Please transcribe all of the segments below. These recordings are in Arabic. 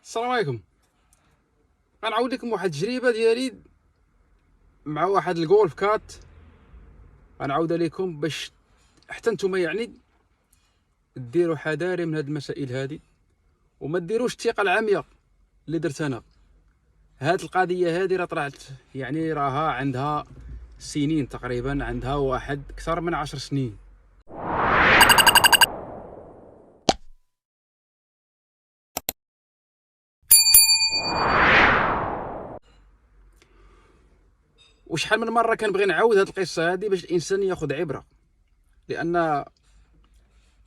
السلام عليكم. غنعاود لكم واحد التجربه ديالي مع واحد الجولف كات. غنعاودها لكم باش حتى نتوما ديروا حذاري من هاد المسائل هادي، وما ديروش الثقه العاميه اللي درت انا. هاد القضيه هادي راه طلعت راها عندها سنين تقريبا، عندها واحد اكثر من 10 سنين. وشحال من مره كنبغي نعاود هاد القصه هادي باش الانسان ياخذ عبره، لان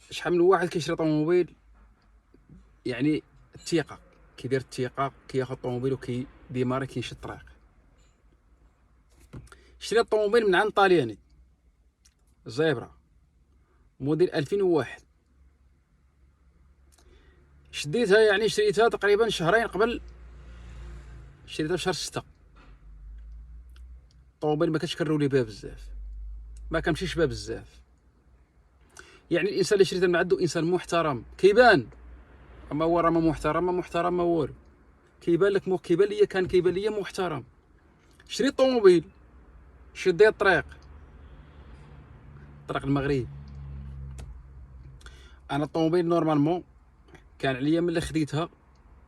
شحال من واحد كيشري طوموبيل الثقه، كيدير الثقه، كياخذ طوموبيل ديماري كيمشي الطريق. شريت الطوموبيل من عند طالياني زيبرا موديل 2001. شديتها شريتها تقريبا شهرين قبل، شريتها في شهر 6. الطوموبيل ما كتكرولي بها بزاف، ما كنمشيش بها بزاف. الانسان اللي شريتها من عنده انسان محترم كيبان، اما هو راه ما محترم ما والو. كيبان لك كيبان ليا محترم. شريت طوموبيل، شديت الطريق المغرب. انا الطوموبيل نورمالمون كان عليا ملي خديتها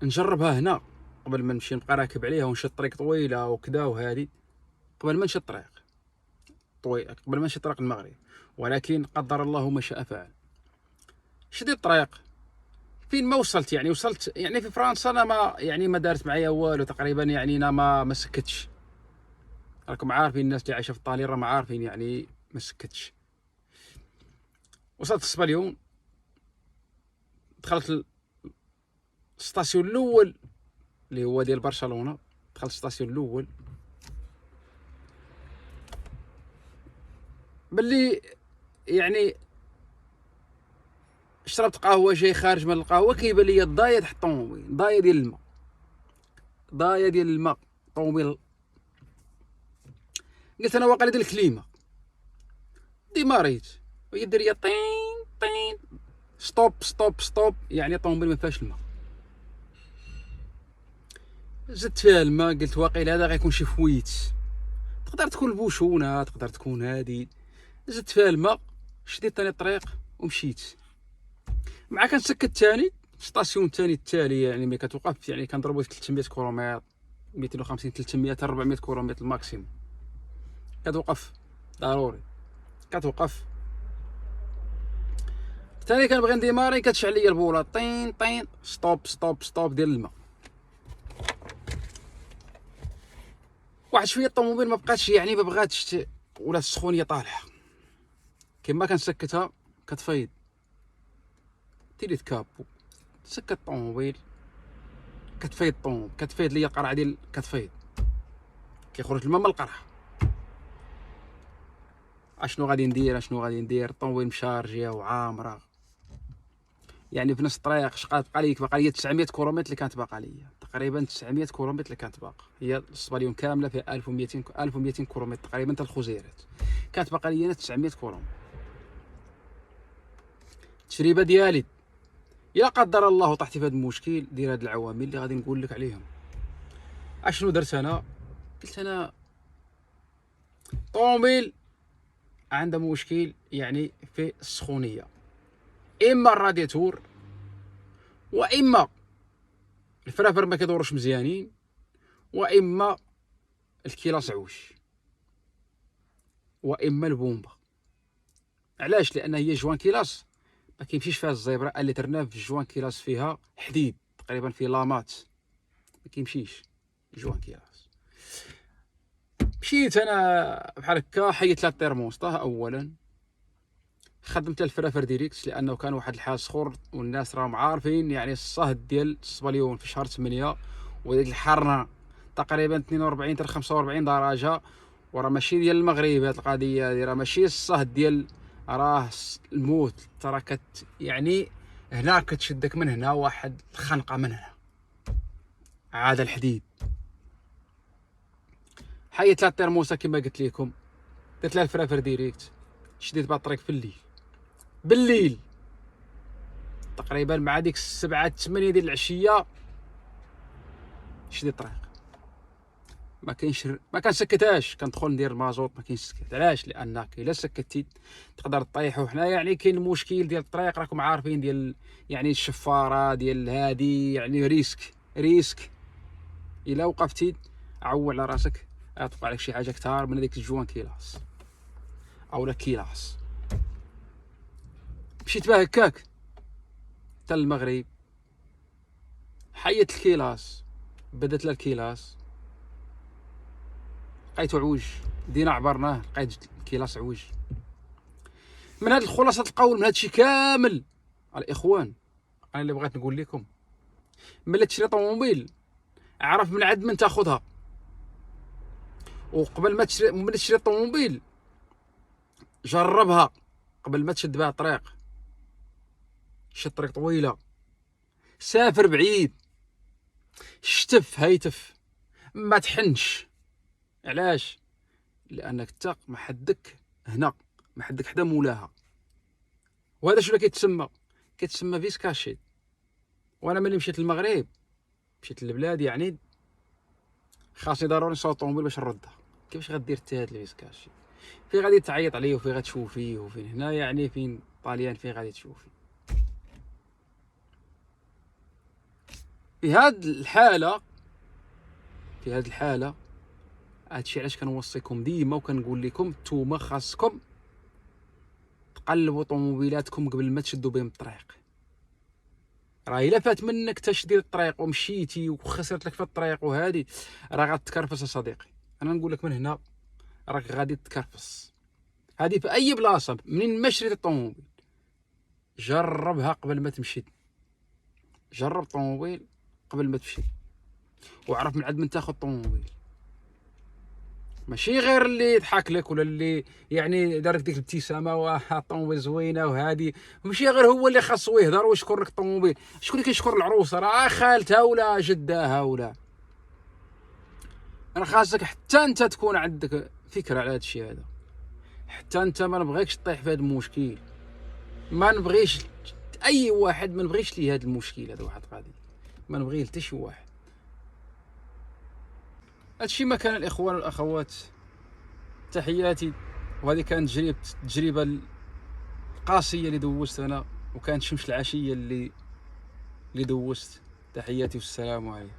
نجربها هنا قبل ما نمشي نبقى راكب عليها ونمشي الطريق طويله وكذا وهذه، قبل ما نمشي الطريق طويل، قبل ما نمشي طريق المغرب. ولكن قدر الله ما شاء فعل. شديت الطريق فين ما وصلت، وصلت في فرنسا. انا ما دارت معايا والو تقريبا. انا ما سكتش. راكم عارفين الناس اللي عايشه في الطالين راه ما عارفين ما سكتش. وصلت السباليون، دخلت الستاسيون الاول اللي هو ديال برشلونه. دخلت الستاسيون الاول باللي شربت قهوه، جاي خارج من القهوه كيبان لي الضايه تحت الطوموبيل، ضايه ديال الماء طوموبيل. قلت انا واقيلا ديال الكليمه. ديماريت وهي دير لي طين طين، ستوب ستوب ستوب، الطوموبيل ما فيهاش الماء. زدت فيها الماء، قلت واقيلا هذا غيكون شي فويت، تقدر تكون البوشونه، تقدر تكون هادي. زدت فيها الماء، شديت ثاني الطريق ومشيت. مع كنسكت ثاني ستاسيون الثاني التالي، ملي كتوقف كنضربو 300 كيلومتر، 250 300 حتى 400 كيلومتر الماكسيموم. كتوقف ضروري، كتوقف ثاني. كنبغي نديماري، كتشعل ليا البوله طين طين، ستوب ستوب ستوب ديال الماء. واحد شويه الطوموبيل ما بقاتش ما بغاتش، ولا السخونيه طالعه. كما كنسكتها كتفيض، تيريت كابو، سكت الطوموبيل، كتفيض ليا القرعه ديال كتفيض، كيخرج الماء من القرعه. اشنو غادي ندير؟ الطوموبيل مشارجيه وعامره. في نفس الطريق باقا لي 900 كيلومتر اللي كانت باقا ليا، تقريبا 900 كيلومتر اللي كانت باقا. هي الصباليون كامله فيها 1200 كيلومتر تقريبا حتى الخزيرات. كانت باقا ليا 900 كيلومتر. التجربه ديالي الا قدر الله طحتي في هذا المشكل، دير هاد العوامل اللي غادي نقول لك عليهم. اشنو درت انا؟ قلت انا طوموبيل عندها مشكل في السخونيه، اما الرادياتور، واما الفرافر ما كيدوروش مزيانين، واما الكيلاس عوش، واما البومبا. علاش؟ لان هي جوان كيلاس ما كيمشيش فيها الزيبرا اللي درنا في جوان كيلاس فيها حديد تقريبا، في لامات ما كيمشيش جوان كيلاس. مشيت انا بحال هكا، حيت لها الترموسطه اولا، خدمت الفرافر ديريكت لانه كان واحد الحال سخور، والناس راهم عارفين الصهد ديال الصباليون في شهر 8 وديك الحرنا تقريبا 42 حتى 45 درجه. وراه ماشي ديال المغرب هاد القضيه هادي، راه ماشي الصهد ديال، راه الموت. ترى هنا كتشدك من هنا واحد الخنقه من هنا، عاد الحديد. حيت لها الترموسه كما قلت لكم، درت لها الفرافر ديريكت، شديت بها الطريق في بالليل تقريبا مع ديك 7 8 ديال العشيه. شدي الطريق. ما كنسكتهاش، كندخل ندير المازوط، ما كاينش سكت. علاش؟ لانك الا سكتي تقدر طيح. وحنا يعني كاين المشكل ديال الطريق، راكم عارفين، ديال يعني الشفاره ديال هادي، يعني ريسك. الا وقفتي عول على راسك، غتوقع لك شي حاجه كثار من هذيك الجوان كيلاس اولا كيلاس. مشيت بها هكاك حتى المغرب، حيت الكيلاس، بدات لها الكيلاس، لقيتو عوج، دينا عبرناه لقيت الكيلاس عوج. من هاد الخلاصه القول من هادشي كامل الاخوان، انا اللي بغيت نقول لكم، ملي تشري طوموبيل عرف من عند من تاخذها. وقبل ما تشري، ملي تشري الطوموبيل جربها قبل ما تشد بها الطريق. شد طريق طويله، سافر بعيد، شتف هيتف، ما تحنش. علاش؟ لانك انت محدك هنا، محدك حدا مولاها. وهذا شنو كيتسمى فيس كاشي. وانا ملي مشيت للمغرب، مشيت للبلاد يعني، خاصني ضروري نصاوب الطوموبيل باش نردها. كيفاش غدير حتى هاد الفيس كاشي؟ فين غادي تعيط عليه، وفين غتشوفيه، وفين هنا يعني فين طاليان فين غادي تشوفي. في هاد الحاله هادشي علاش كنوصيكم ديما وكنقول لكم نتوما خاصكم تقلبوا طوموبيلاتكم قبل ما تشدوا بهم الطريق. راه الا فات منك تشديد الطريق ومشيتي وخسرت لك في الطريق وهادي، راه غتكرفس صديقي. انا نقول لك من هنا راك غادي تكرفس. هادي في اي بلاصه منين ما شريت الطوموبيل جربها قبل ما تمشي. جرب طوموبيل قبل ما تمشي، وعرف من عند من تاخذ طوموبيل. ماشي غير اللي يضحك لك ولا اللي يعني دارك ديك الابتسامه والطوموبيل زوينه وهادي، ماشي غير هو اللي خاصو يهضر ويشكر لك الطوموبيل. شكون اللي كيشكر العروسه؟ راه خالتها ولا جداها ولا. انا خاصك حتى انت تكون عندك فكره على هذا الشيء هذا. حتى انت ما نبغيكش تطيح في هذا المشكل، ما نبغيش اي واحد، ما نبغيش ليه هذا المشكل هذا. واحد غادي ما نبغيه حتى شي واحد. هادشي ما كان الاخوان والاخوات، تحياتي. وهذه كانت تجربه القاسيه اللي دوزت انا، وكانت شمس العشيه اللي دوزت. تحياتي والسلام عليكم.